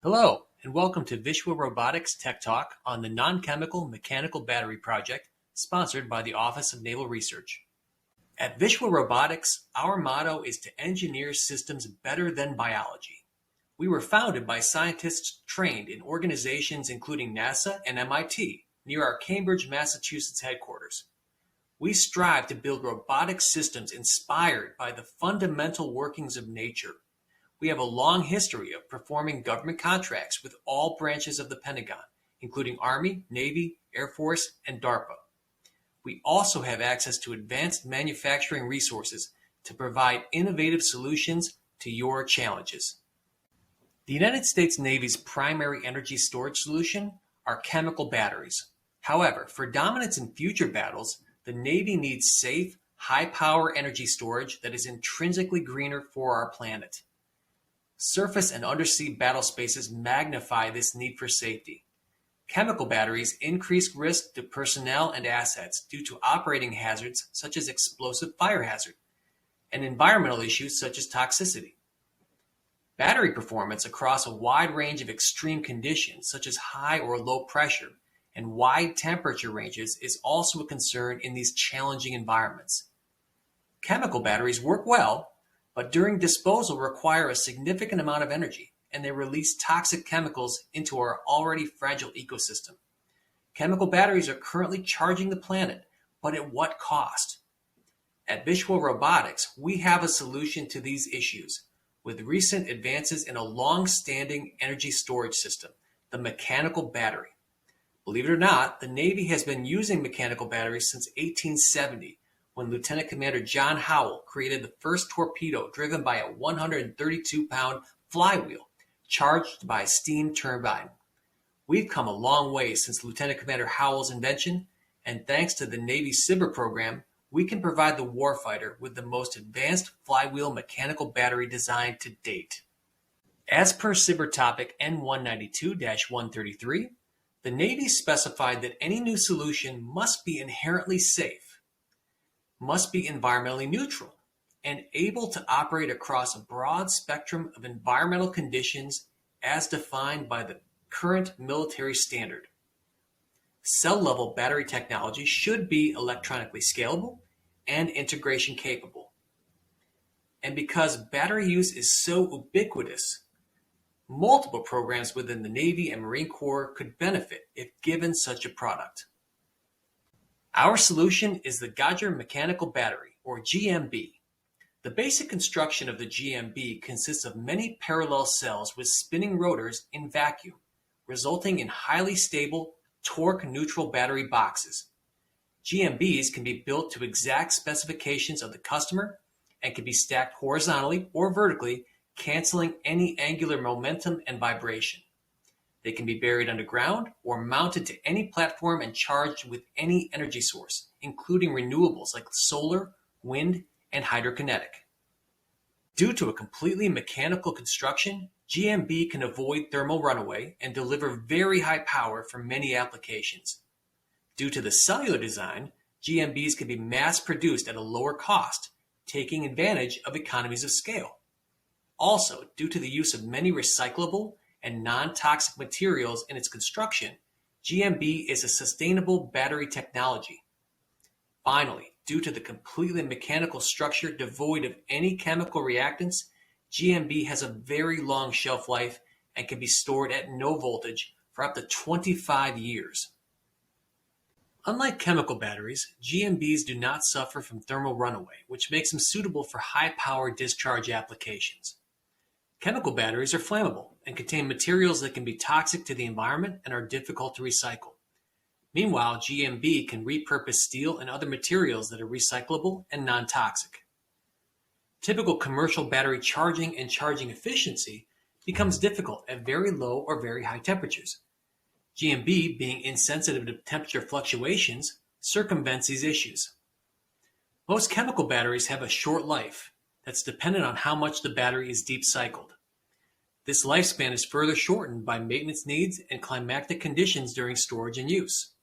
Hello, and welcome to Vishwa Robotics Tech Talk on the Non-Chemical Mechanical Battery Project, sponsored by the Office of Naval Research. At Vishwa Robotics, our motto is to engineer systems better than biology. We were founded by scientists trained in organizations including NASA and MIT, near our Cambridge, Massachusetts headquarters. We strive to build robotic systems inspired by the fundamental workings of nature. We have a long history of performing government contracts with all branches of the Pentagon, including Army, Navy, Air Force, and DARPA. We also have access to advanced manufacturing resources to provide innovative solutions to your challenges. The United States Navy's primary energy storage solution are chemical batteries. However, for dominance in future battles, the Navy needs safe, high-power energy storage that is intrinsically greener for our planet. Surface and undersea battle spaces magnify this need for safety. Chemical batteries increase risk to personnel and assets due to operating hazards such as explosive fire hazard and environmental issues such as toxicity. Battery performance across a wide range of extreme conditions such as high or low pressure and wide temperature ranges is also a concern in these challenging environments. Chemical batteries work well, but during disposal require a significant amount of energy, and they release toxic chemicals into our already fragile ecosystem. Chemical batteries are currently charging the planet, but at what cost? At Vishwa Robotics, we have a solution to these issues with recent advances in a long-standing energy storage system, the mechanical battery. Believe it or not, the Navy has been using mechanical batteries since 1870, when Lieutenant Commander John Howell created the first torpedo driven by a 132-pound flywheel charged by a steam turbine. We've come a long way since Lieutenant Commander Howell's invention, and thanks to the Navy's SBIR program, we can provide the warfighter with the most advanced flywheel mechanical battery design to date. As per SBIR topic N192-133, the Navy specified that any new solution must be inherently safe, must be environmentally neutral, and able to operate across a broad spectrum of environmental conditions as defined by the current military standard. Cell-level battery technology should be electronically scalable and integration capable. And because battery use is so ubiquitous, multiple programs within the Navy and Marine Corps could benefit if given such a product. Our solution is the GAJJAR mechanical battery, or GMB. The basic construction of the GMB consists of many parallel cells with spinning rotors in vacuum, resulting in highly stable, torque-neutral battery boxes. GMBs can be built to exact specifications of the customer and can be stacked horizontally or vertically, canceling any angular momentum and vibration. They can be buried underground or mounted to any platform and charged with any energy source, including renewables like solar, wind, and hydrokinetic. Due to a completely mechanical construction, GMB can avoid thermal runaway and deliver very high power for many applications. Due to the cellular design, GMBs can be mass-produced at a lower cost, taking advantage of economies of scale. Also, due to the use of many recyclable and non-toxic materials in its construction, GMB is a sustainable battery technology. Finally, due to the completely mechanical structure devoid of any chemical reactants, GMB has a very long shelf life and can be stored at no voltage for up to 25 years. Unlike chemical batteries, GMBs do not suffer from thermal runaway, which makes them suitable for high-power discharge applications. Chemical batteries are flammable and contain materials that can be toxic to the environment and are difficult to recycle. Meanwhile, GMB can repurpose steel and other materials that are recyclable and non-toxic. Typical commercial battery charging and charging efficiency becomes difficult at very low or very high temperatures. GMB, being insensitive to temperature fluctuations, circumvents these issues. Most chemical batteries have a short life that's dependent on how much the battery is deep cycled. This lifespan is further shortened by maintenance needs and climatic conditions during storage and use.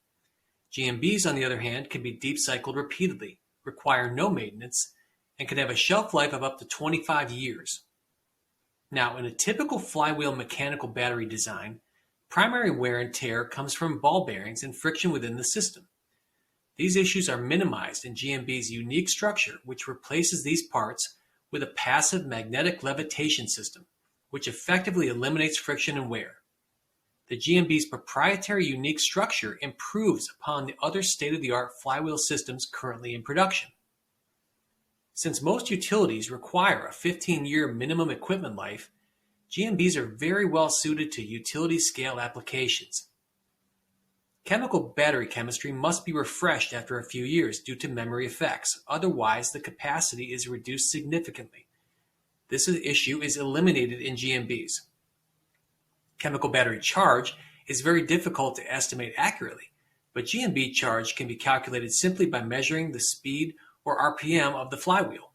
GMBs, on the other hand, can be deep cycled repeatedly, require no maintenance, and can have a shelf life of up to 25 years. Now, in a typical flywheel mechanical battery design, primary wear and tear comes from ball bearings and friction within the system. These issues are minimized in GMB's unique structure, which replaces these parts with a passive magnetic levitation system, which effectively eliminates friction and wear. The GMB's proprietary unique structure improves upon the other state-of-the-art flywheel systems currently in production. Since most utilities require a 15-year minimum equipment life, GMBs are very well suited to utility-scale applications. Chemical battery chemistry must be refreshed after a few years due to memory effects, otherwise the capacity is reduced significantly. This issue is eliminated in GMBs. Chemical battery charge is very difficult to estimate accurately, but GMB charge can be calculated simply by measuring the speed or RPM of the flywheel.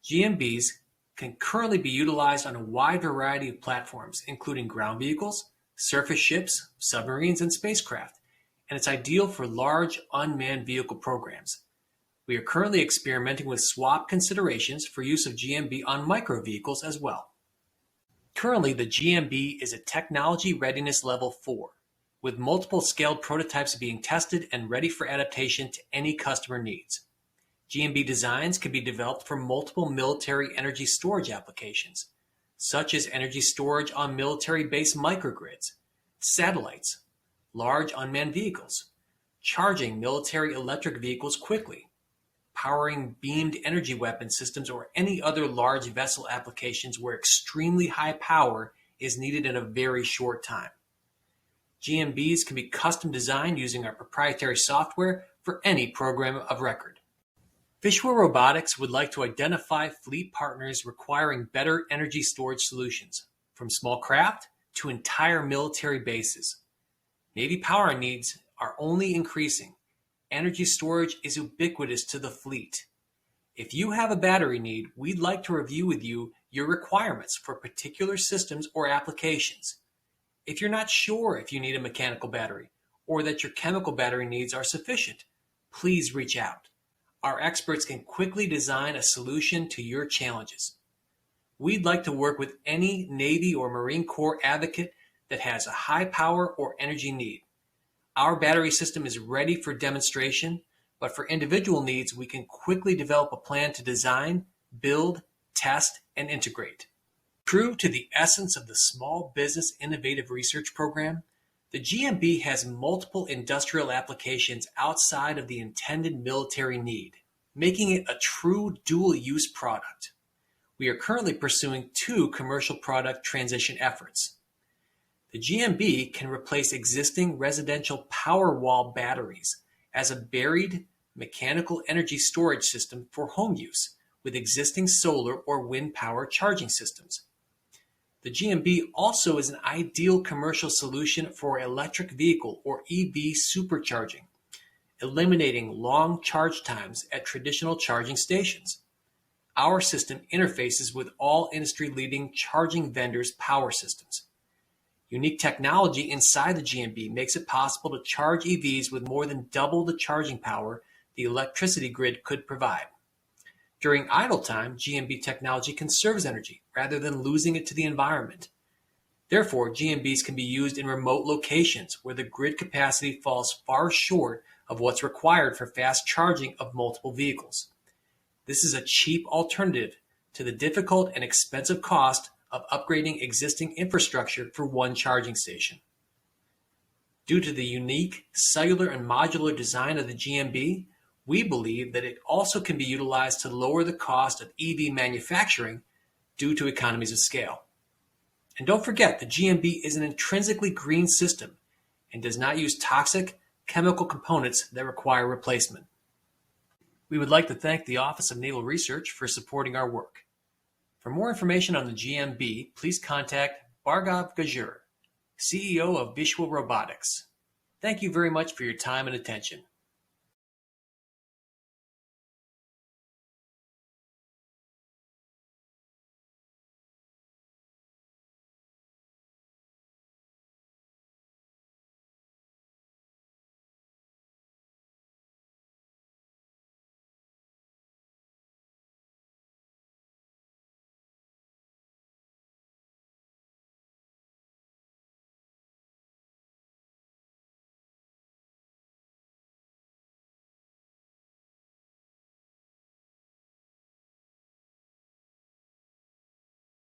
GMBs can currently be utilized on a wide variety of platforms, including ground vehicles, surface ships, submarines, and spacecraft, and it's ideal for large unmanned vehicle programs. We are currently experimenting with swap considerations for use of GMB on micro vehicles as well. Currently, the GMB is at Technology Readiness Level 4, with multiple scaled prototypes being tested and ready for adaptation to any customer needs. GMB designs can be developed for multiple military energy storage applications, such as energy storage on military-based microgrids, satellites, large unmanned vehicles, charging military electric vehicles quickly, powering beamed energy weapon systems, or any other large vessel applications where extremely high power is needed in a very short time. GMBs can be custom designed using our proprietary software for any program of record. Vishwa Robotics would like to identify fleet partners requiring better energy storage solutions, from small craft to entire military bases. Navy power needs are only increasing. Energy storage is ubiquitous to the fleet. If you have a battery need, we'd like to review with you your requirements for particular systems or applications. If you're not sure if you need a mechanical battery or that your chemical battery needs are sufficient, please reach out. Our experts can quickly design a solution to your challenges. We'd like to work with any Navy or Marine Corps advocate that has a high power or energy need. Our battery system is ready for demonstration, but for individual needs, we can quickly develop a plan to design, build, test, and integrate. True to the essence of the Small Business Innovative Research Program, the GMB has multiple industrial applications outside of the intended military need, making it a true dual-use product. We are currently pursuing 2 commercial product transition efforts. The GMB can replace existing residential power wall batteries as a buried mechanical energy storage system for home use with existing solar or wind power charging systems. The GMB also is an ideal commercial solution for electric vehicle or EV supercharging, eliminating long charge times at traditional charging stations. Our system interfaces with all industry-leading charging vendors' power systems. Unique technology inside the GMB makes it possible to charge EVs with more than double the charging power the electricity grid could provide. During idle time, GMB technology conserves energy rather than losing it to the environment. Therefore, GMBs can be used in remote locations where the grid capacity falls far short of what's required for fast charging of multiple vehicles. This is a cheap alternative to the difficult and expensive cost of upgrading existing infrastructure for one charging station. Due to the unique cellular and modular design of the GMB, we believe that it also can be utilized to lower the cost of EV manufacturing due to economies of scale. And don't forget, the GMB is an intrinsically green system and does not use toxic chemical components that require replacement. We would like to thank the Office of Naval Research for supporting our work. For more information on the GMB, please contact Bhargav GAJJAR, CEO of Vishwa Robotics. Thank you very much for your time and attention.